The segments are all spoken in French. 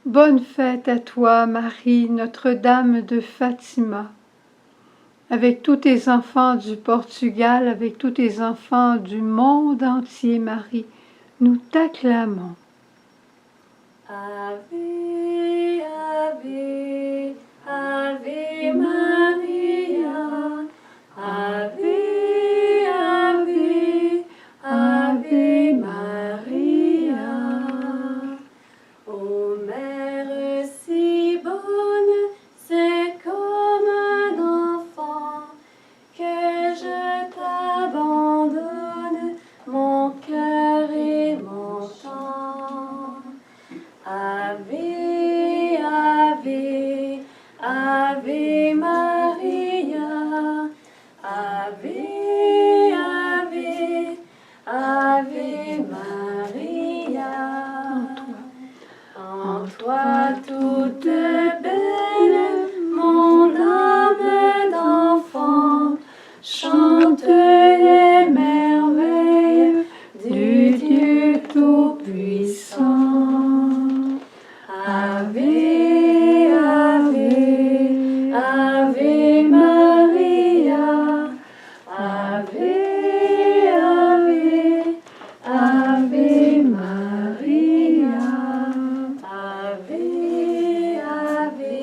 Bonne fête à toi, Marie, Notre-Dame de Fatima. Avec tous tes enfants du Portugal, avec tous tes enfants du monde entier, Marie, nous t'acclamons. Ave, Ave, Ave Maria, Ave, Ave, Ave Maria. Ô Mère si bonne, c'est comme un enfant que je t'abandonne, mon cœur et mon temps. Ave, Ave, Ave Maria, Ave, Ave, Ave Maria. En toi toute belle, mon âme d'enfant chante les merveilles du Dieu Tout-Puissant. Ave, Ave, Ave Maria, Ave, Ave, Ave Maria, Ave, Ave,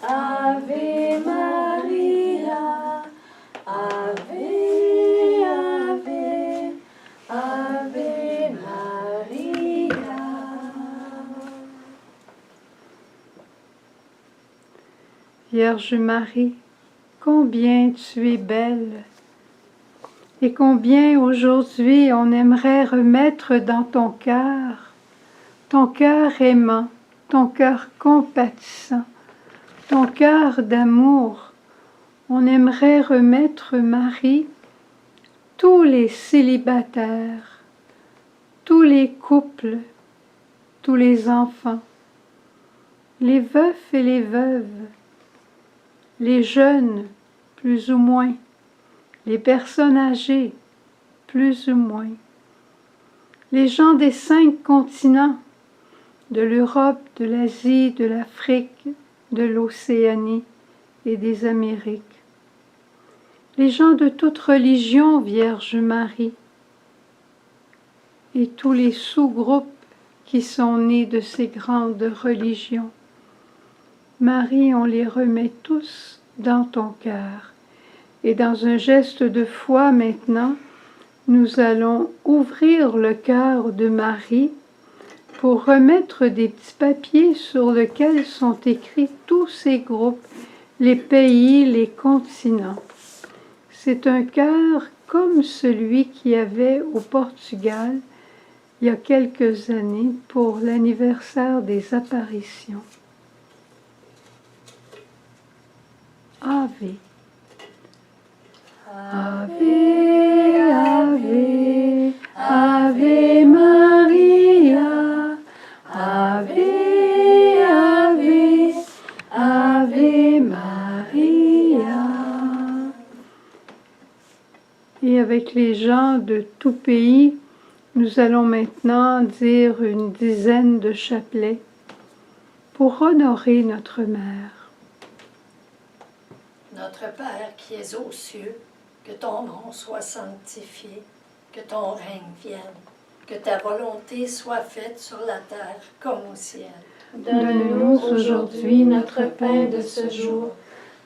Ave Maria, Ave, Ave, Ave Maria. Vierge Marie, combien tu es belle et combien aujourd'hui on aimerait remettre dans ton cœur aimant, ton cœur compatissant, ton cœur d'amour. On aimerait remettre, Marie, tous les célibataires, tous les couples, tous les enfants, les veufs et les veuves, les jeunes, plus ou moins, les personnes âgées, plus ou moins, les gens des 5 continents, de l'Europe, de l'Asie, de l'Afrique, de l'Océanie et des Amériques, les gens de toute religion, Vierge Marie, et tous les sous-groupes qui sont nés de ces grandes religions. Marie, on les remet tous dans ton cœur. Et dans un geste de foi maintenant, nous allons ouvrir le cœur de Marie pour remettre des petits papiers sur lesquels sont écrits tous ces groupes, les pays, les continents. C'est un cœur comme celui qu'il y avait au Portugal il y a quelques années pour l'anniversaire des apparitions. Ave. Ave, Ave, Ave Maria, Ave, Ave, Ave Maria. Et avec les gens de tout pays, nous allons maintenant dire une dizaine de chapelets pour honorer notre mère. Notre Père qui es aux cieux, que ton nom soit sanctifié, que ton règne vienne, que ta volonté soit faite sur la terre comme au ciel. Donne-nous aujourd'hui notre pain de ce jour.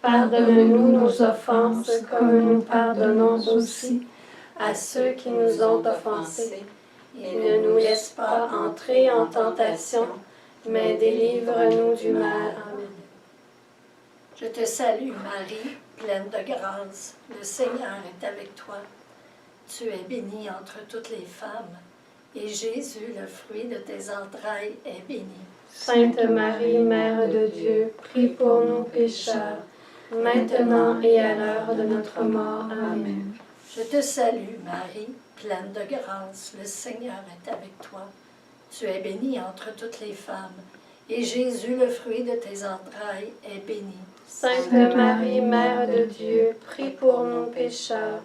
Pardonne-nous nos offenses comme nous pardonnons aussi à ceux qui nous ont offensés. Et ne nous laisse pas entrer en tentation, mais délivre-nous du mal. Amen. Je te salue Marie, pleine de grâce, le Seigneur est avec toi. Tu es bénie entre toutes les femmes, et Jésus, le fruit de tes entrailles, est béni. Sainte Marie, Mère de Dieu, prie pour nous pécheurs, maintenant et à l'heure de notre mort. Amen. Je te salue Marie, pleine de grâce, le Seigneur est avec toi. Tu es bénie entre toutes les femmes, et Jésus, le fruit de tes entrailles, est béni. Sainte Marie, Mère de Dieu, prie pour nous pécheurs,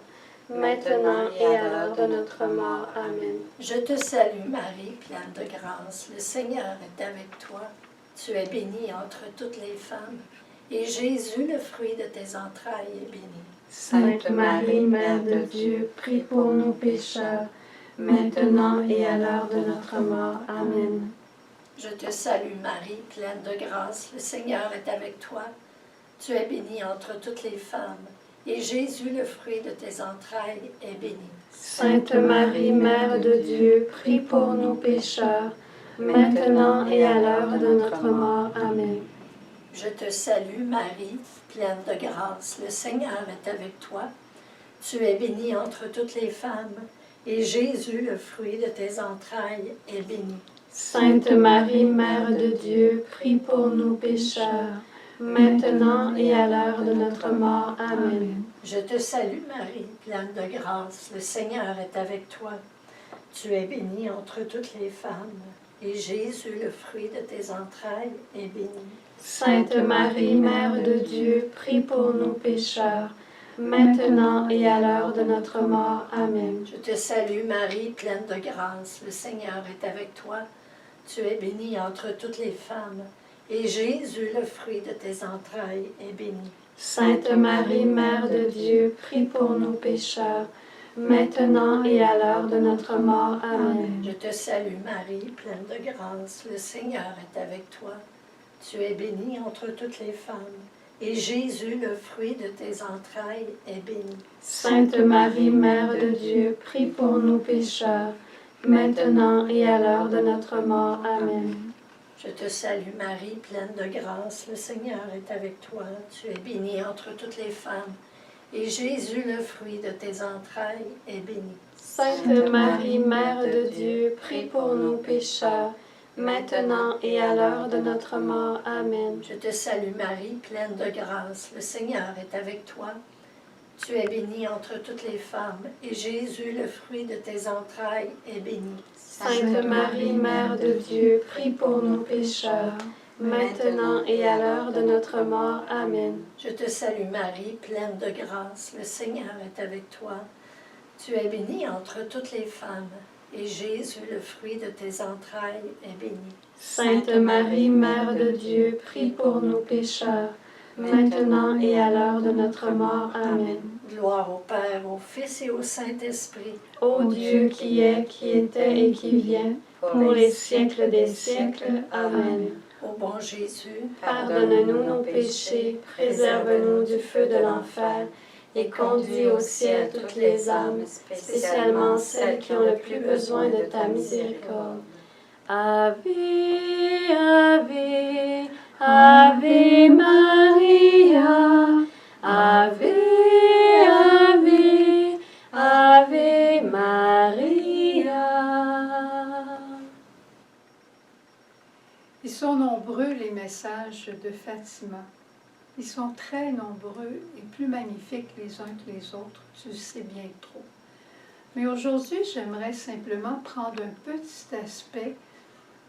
maintenant et à l'heure de notre mort. Amen. Je te salue Marie, pleine de grâce, le Seigneur est avec toi. Tu es bénie entre toutes les femmes, et Jésus, le fruit de tes entrailles, est béni. Sainte Marie, Mère de Dieu, prie pour nous pécheurs, maintenant et à l'heure de notre mort. Amen. Je te salue Marie, pleine de grâce, le Seigneur est avec toi. Tu es bénie entre toutes les femmes, et Jésus, le fruit de tes entrailles, est béni. Sainte Marie, Mère de Dieu, prie pour nous pécheurs, maintenant et à l'heure de notre mort. Amen. Je te salue Marie, pleine de grâce, le Seigneur est avec toi. Tu es bénie entre toutes les femmes, et Jésus, le fruit de tes entrailles, est béni. Sainte Marie, Mère de Dieu, prie pour nous pécheurs, maintenant et à l'heure de notre mort. Amen. Je te salue Marie, pleine de grâce, le Seigneur est avec toi. Tu es bénie entre toutes les femmes, et Jésus, le fruit de tes entrailles, est béni. Sainte Marie, Mère de Dieu, prie pour nous pécheurs, maintenant et à l'heure de notre mort. Amen. Je te salue Marie, pleine de grâce, le Seigneur est avec toi. Tu es bénie entre toutes les femmes, et Jésus, le fruit de tes entrailles, est béni. Sainte Marie, Mère de Dieu, prie pour nous pécheurs, maintenant et à l'heure de notre mort. Amen. Je te salue Marie, pleine de grâce, le Seigneur est avec toi. Tu es bénie entre toutes les femmes, et Jésus, le fruit de tes entrailles, est béni. Sainte Marie, Mère de Dieu, prie pour nous pécheurs, maintenant et à l'heure de notre mort. Amen. Je te salue Marie, pleine de grâce, le Seigneur est avec toi. Tu es bénie entre toutes les femmes, et Jésus, le fruit de tes entrailles, est béni. Sainte Marie, Mère de Dieu, prie pour nous pécheurs, maintenant et à l'heure de notre mort. Amen. Je te salue Marie, pleine de grâce, le Seigneur est avec toi. Tu es bénie entre toutes les femmes, et Jésus, le fruit de tes entrailles, est béni. Sainte Marie, Mère de Dieu, prie pour nous pécheurs, maintenant et à l'heure de notre mort. Amen. Je te salue Marie, pleine de grâce, le Seigneur est avec toi. Tu es bénie entre toutes les femmes, et Jésus, le fruit de tes entrailles, est béni. Sainte Marie, Mère de Dieu, prie pour nous pécheurs, maintenant et à l'heure de notre mort. Amen. Gloire au Père, au Fils et au Saint-Esprit. Ô Dieu qui est, qui était et qui vient, pour les siècles des siècles. Amen. Ô bon Jésus, pardonne-nous nos péchés, préserve-nous du feu de l'enfer, et conduis au ciel toutes les âmes, spécialement celles qui ont le plus besoin de ta miséricorde. Ave, Ave, Ave Maria, Ave, Ave, Ave Maria. Ils sont nombreux les messages de Fatima. Ils sont très nombreux et plus magnifiques les uns que les autres, tu le sais bien trop. Mais aujourd'hui, j'aimerais simplement prendre un petit aspect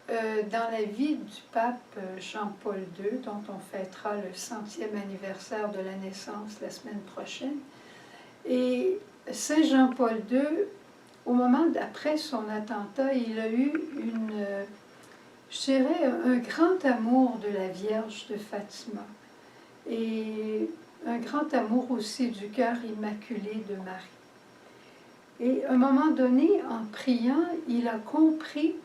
dans la vie du pape Jean-Paul II, dont on fêtera le 100e anniversaire de la naissance la semaine prochaine. Et Saint Jean-Paul II, au moment d'après son attentat, il a eu je dirais, un grand amour de la Vierge de Fatima et un grand amour aussi du cœur immaculé de Marie. Et à un moment donné, en priant, il a compris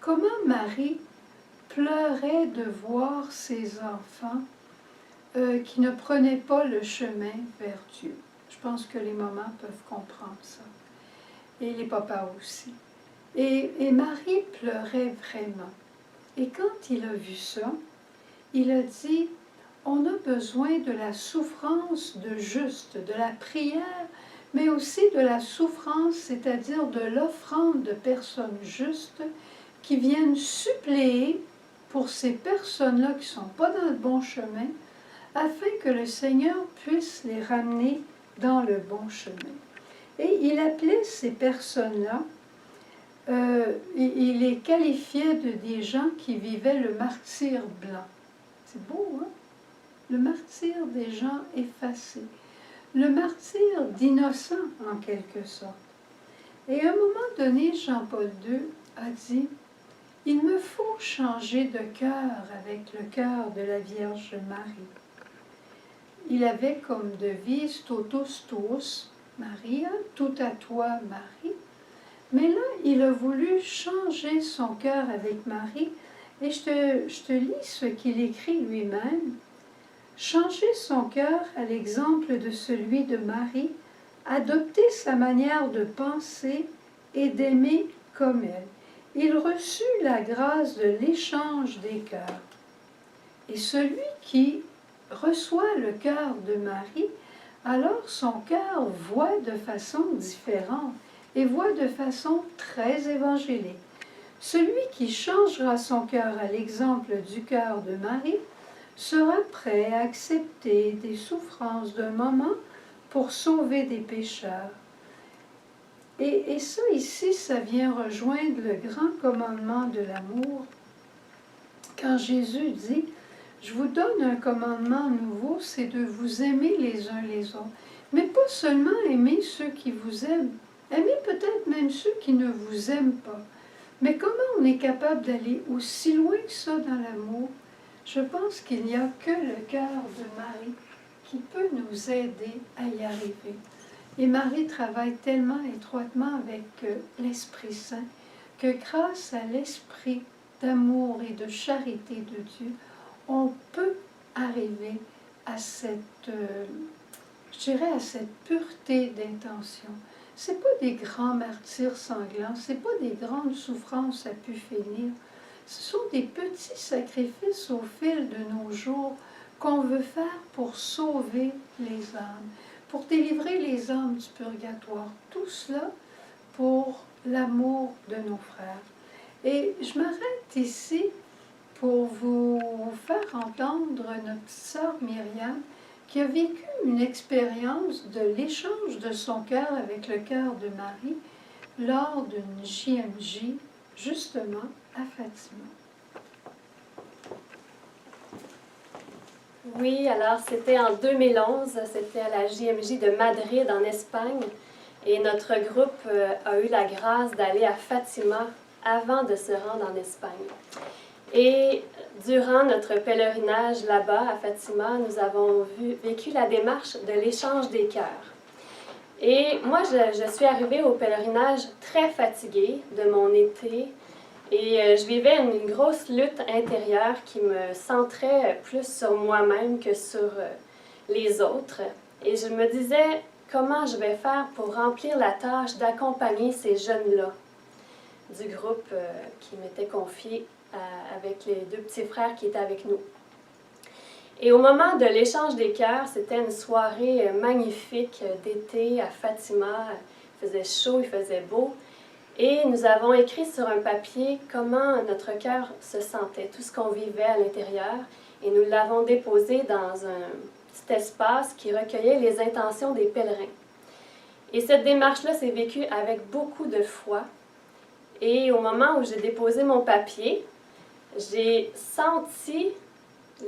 comment Marie pleurait de voir ses enfants qui ne prenaient pas le chemin vers Dieu. Je pense que les mamans peuvent comprendre ça. Et les papas aussi. Et Marie pleurait vraiment. Et quand il a vu ça, il a dit, on a besoin de la souffrance de juste, de la prière, mais aussi de la souffrance, c'est-à-dire de l'offrande de personnes justes qui viennent suppléer pour ces personnes-là qui ne sont pas dans le bon chemin, afin que le Seigneur puisse les ramener dans le bon chemin. Et il appelait ces personnes-là, il les qualifiait de des gens qui vivaient le martyre blanc. C'est beau, hein? Le martyre des gens effacés. le martyre d'innocents en quelque sorte. Et à un moment donné, Jean-Paul II a dit « Il me faut changer de cœur avec le cœur de la Vierge Marie ». Il avait comme devise « Totus tuus, Maria, tout à toi, Marie ». Mais là, il a voulu changer son cœur avec Marie, et je te lis ce qu'il écrit lui-même. Changer son cœur à l'exemple de celui de Marie, adopter sa manière de penser et d'aimer comme elle. Il reçut la grâce de l'échange des cœurs. Et celui qui reçoit le cœur de Marie, alors son cœur voit de façon différente et voit de façon très évangélique. Celui qui changera son cœur à l'exemple du cœur de Marie sera prêt à accepter des souffrances d'un moment pour sauver des pécheurs. Et ça ici, ça vient rejoindre le grand commandement de l'amour. Quand Jésus dit « Je vous donne un commandement nouveau, c'est de vous aimer les uns les autres. » Mais pas seulement aimer ceux qui vous aiment, aimer peut-être même ceux qui ne vous aiment pas. Mais comment on est capable d'aller aussi loin que ça dans l'amour? Je pense qu'il n'y a que le cœur de Marie qui peut nous aider à y arriver. Et Marie travaille tellement étroitement avec l'Esprit Saint que grâce à l'esprit d'amour et de charité de Dieu, on peut arriver à cette, à cette pureté d'intention. Ce n'est pas des grands martyrs sanglants, ce n'est pas des grandes souffrances à pu finir. Ce sont des petits sacrifices au fil de nos jours qu'on veut faire pour sauver les âmes, pour délivrer les âmes du purgatoire. Tout cela pour l'amour de nos frères. Et je m'arrête ici pour vous faire entendre notre petite sœur Myriam qui a vécu une expérience de l'échange de son cœur avec le cœur de Marie lors d'une JMJ, justement à Fatima. Oui, alors c'était en 2011, c'était à la JMJ de Madrid en Espagne, et notre groupe a eu la grâce d'aller à Fatima avant de se rendre en Espagne. Et durant notre pèlerinage là-bas à Fatima, nous avons vécu la démarche de l'échange des cœurs. Et moi, je suis arrivée au pèlerinage très fatiguée de mon été, et je vivais une grosse lutte intérieure qui me centrait plus sur moi-même que sur les autres. Et je me disais, comment je vais faire pour remplir la tâche d'accompagner ces jeunes-là du groupe qui m'était confié avec les deux petits frères qui étaient avec nous. Et au moment de l'échange des cœurs, c'était une soirée magnifique d'été à Fatima. Il faisait chaud, il faisait beau. Et nous avons écrit sur un papier comment notre cœur se sentait, tout ce qu'on vivait à l'intérieur. Et nous l'avons déposé dans un petit espace qui recueillait les intentions des pèlerins. Et cette démarche-là s'est vécue avec beaucoup de foi. Et au moment où j'ai déposé mon papier, j'ai senti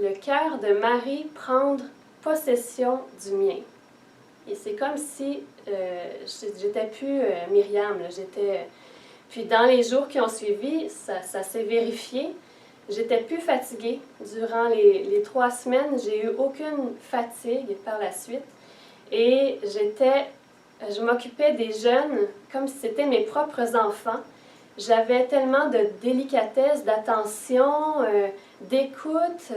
le cœur de Marie prendre possession du mien. Et c'est comme si j'étais plus Myriam. Puis dans les jours qui ont suivi, ça s'est vérifié. J'étais plus fatiguée. Durant les 3 semaines, j'ai eu aucune fatigue par la suite. Et je m'occupais des jeunes comme si c'était mes propres enfants. J'avais tellement de délicatesse, d'attention, d'écoute,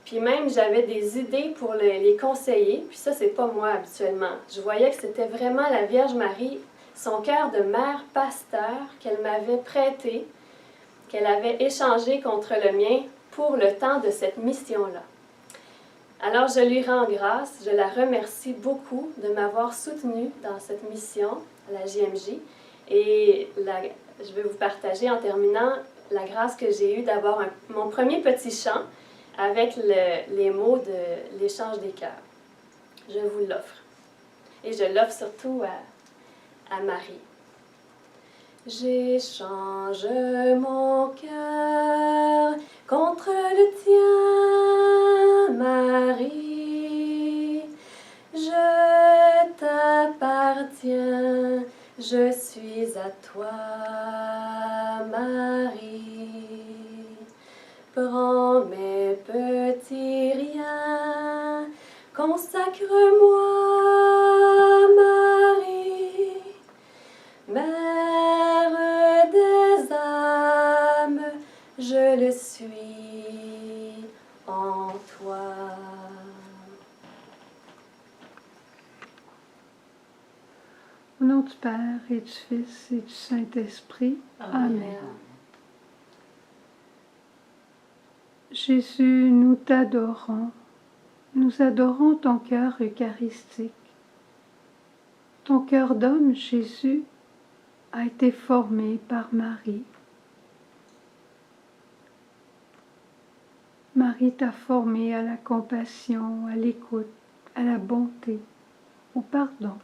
puis même j'avais des idées pour les conseiller, puis ça, c'est pas moi habituellement. Je voyais que c'était vraiment la Vierge Marie, son cœur de mère pasteur qu'elle m'avait prêté, qu'elle avait échangé contre le mien pour le temps de cette mission-là. Alors je lui rends grâce, je la remercie beaucoup de m'avoir soutenue dans cette mission à la JMJ, et je vais vous partager en terminant la grâce que j'ai eue d'avoir mon premier petit chant avec les mots de l'échange des cœurs. Je vous l'offre. Et je l'offre surtout à Marie. J'échange mon cœur contre le tien, Marie. Je Prends mes petits riens, consacre-moi, Marie, Mère des âmes, je le suis en toi. Au nom du Père et du Fils et du Saint-Esprit. Amen. Jésus, nous t'adorons. Nous adorons ton cœur eucharistique. Ton cœur d'homme, Jésus, a été formé par Marie. Marie t'a formé à la compassion, à l'écoute, à la bonté, au pardon.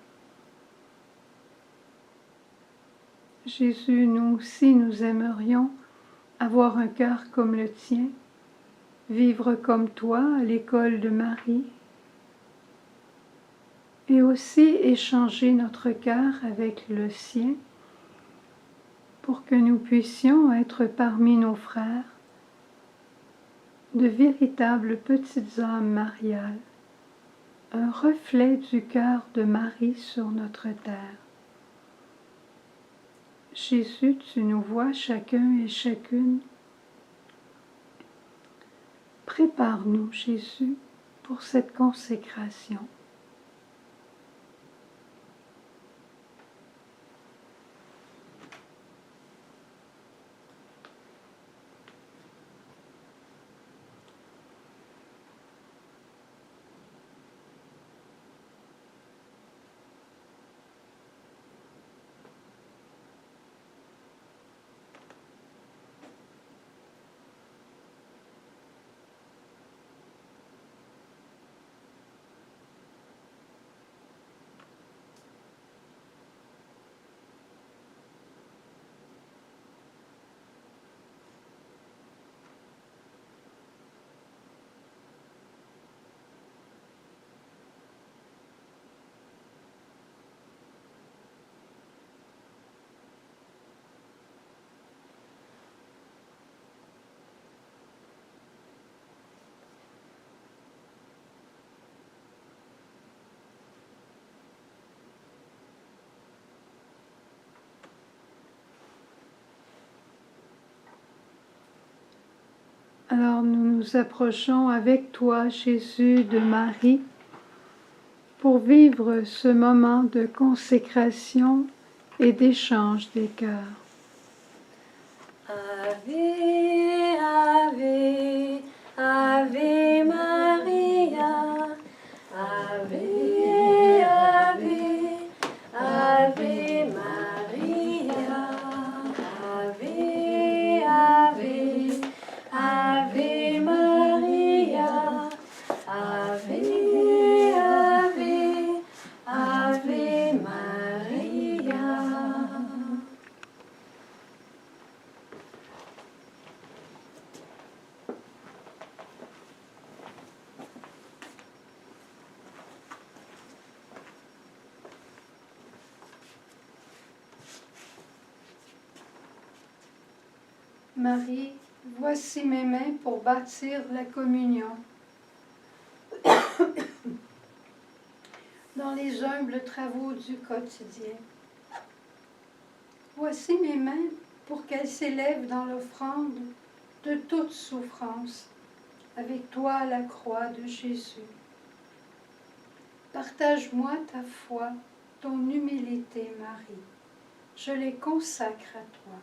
Jésus, nous aussi, nous aimerions avoir un cœur comme le tien, vivre comme toi à l'école de Marie, et aussi échanger notre cœur avec le sien pour que nous puissions être parmi nos frères de véritables petites âmes mariales, un reflet du cœur de Marie sur notre terre. Jésus, tu nous vois chacun et chacune. Prépare-nous, Jésus, pour cette consécration. Alors nous nous approchons avec toi, Jésus, de Marie, pour vivre ce moment de consécration et d'échange des cœurs. Ave, Ave, Ave Maria, Ave, Ave, Ave Maria, Ave, Ave, Ave Maria, Ave, Ave, Ave Maria. Marie, voici mes mains pour bâtir la communion. Dans les humbles travaux du quotidien. Voici mes mains pour qu'elles s'élèvent dans l'offrande de toute souffrance, avec toi à la croix de Jésus. Partage-moi ta foi, ton humilité, Marie. Je les consacre à toi.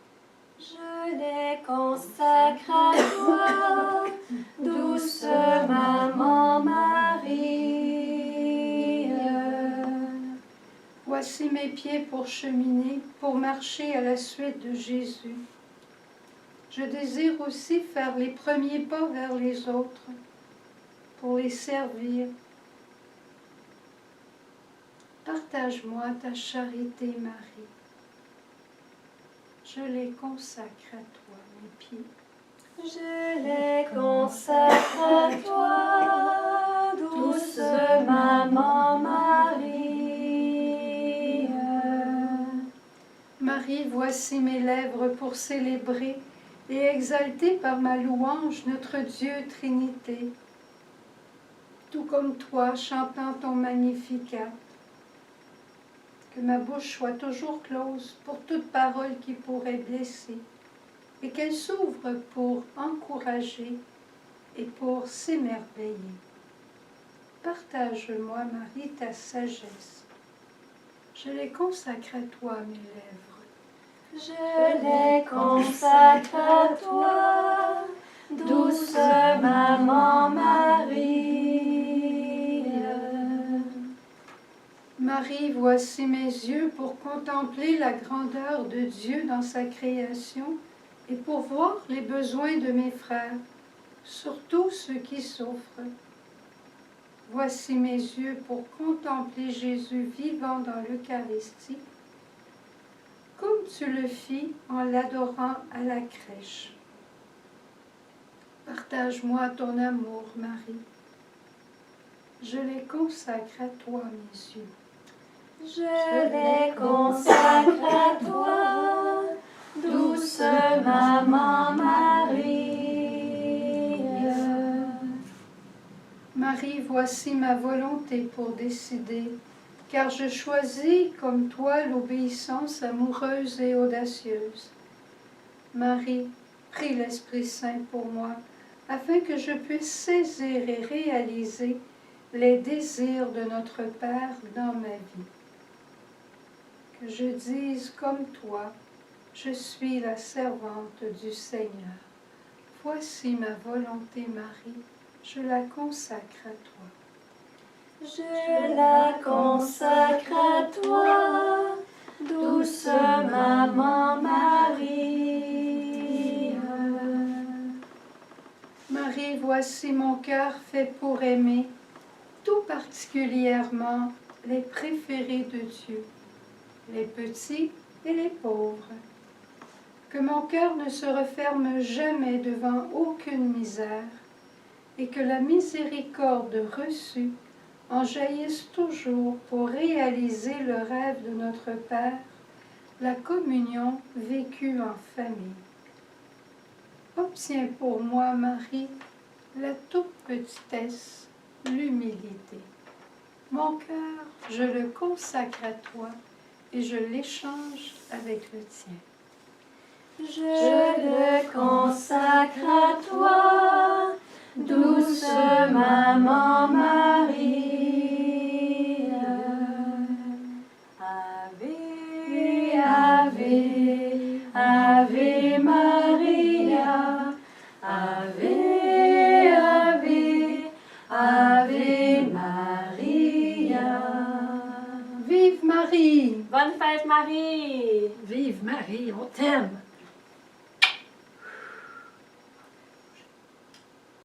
Je les consacre à toi, douce maman Marie. Voici mes pieds pour cheminer, pour marcher à la suite de Jésus. Je désire aussi faire les premiers pas vers les autres, pour les servir. Partage-moi ta charité, Marie. Je les consacre à toi, mes pieds. Je les consacre à toi, douce maman Marie. Marie, voici mes lèvres pour célébrer et exalter par ma louange notre Dieu Trinité, tout comme toi chantant ton Magnificat. Que ma bouche soit toujours close pour toute parole qui pourrait blesser, et qu'elle s'ouvre pour encourager et pour s'émerveiller. Partage-moi, Marie, ta sagesse. Je les consacre à toi, mes lèvres. Je les consacre à toi, douce maman Marie. Marie, voici mes yeux pour contempler la grandeur de Dieu dans sa création et pour voir les besoins de mes frères, surtout ceux qui souffrent. Voici mes yeux pour contempler Jésus vivant dans l'Eucharistie, comme tu le fis en l'adorant à la crèche. Partage-moi ton amour, Marie. Je les consacre à toi, mes yeux. Je les consacre à toi, douce maman Marie. Marie, voici ma volonté pour décider, car je choisis comme toi l'obéissance amoureuse et audacieuse. Marie, prie l'Esprit Saint pour moi, afin que je puisse saisir et réaliser les désirs de notre Père dans ma vie. Que je dise comme toi, je suis la servante du Seigneur. Voici ma volonté, Marie, je la consacre à toi. Je la consacre à toi, douce maman Marie. Marie, voici mon cœur fait pour aimer, tout particulièrement les préférés de Dieu, les petits et les pauvres. Que mon cœur ne se referme jamais devant aucune misère, et que la miséricorde reçue en jaillisse toujours pour réaliser le rêve de notre Père, la communion vécue en famille. Obtiens pour moi, Marie, la toute petitesse, l'humilité. Mon cœur, je le consacre à toi et je l'échange avec le tien. Je le consacre à toi, douce maman Marie. Ave, Ave, Ave Maria. Ave, Ave, Ave Maria. Vive Marie! Bonne fête Marie! Vive Marie, on t'aime!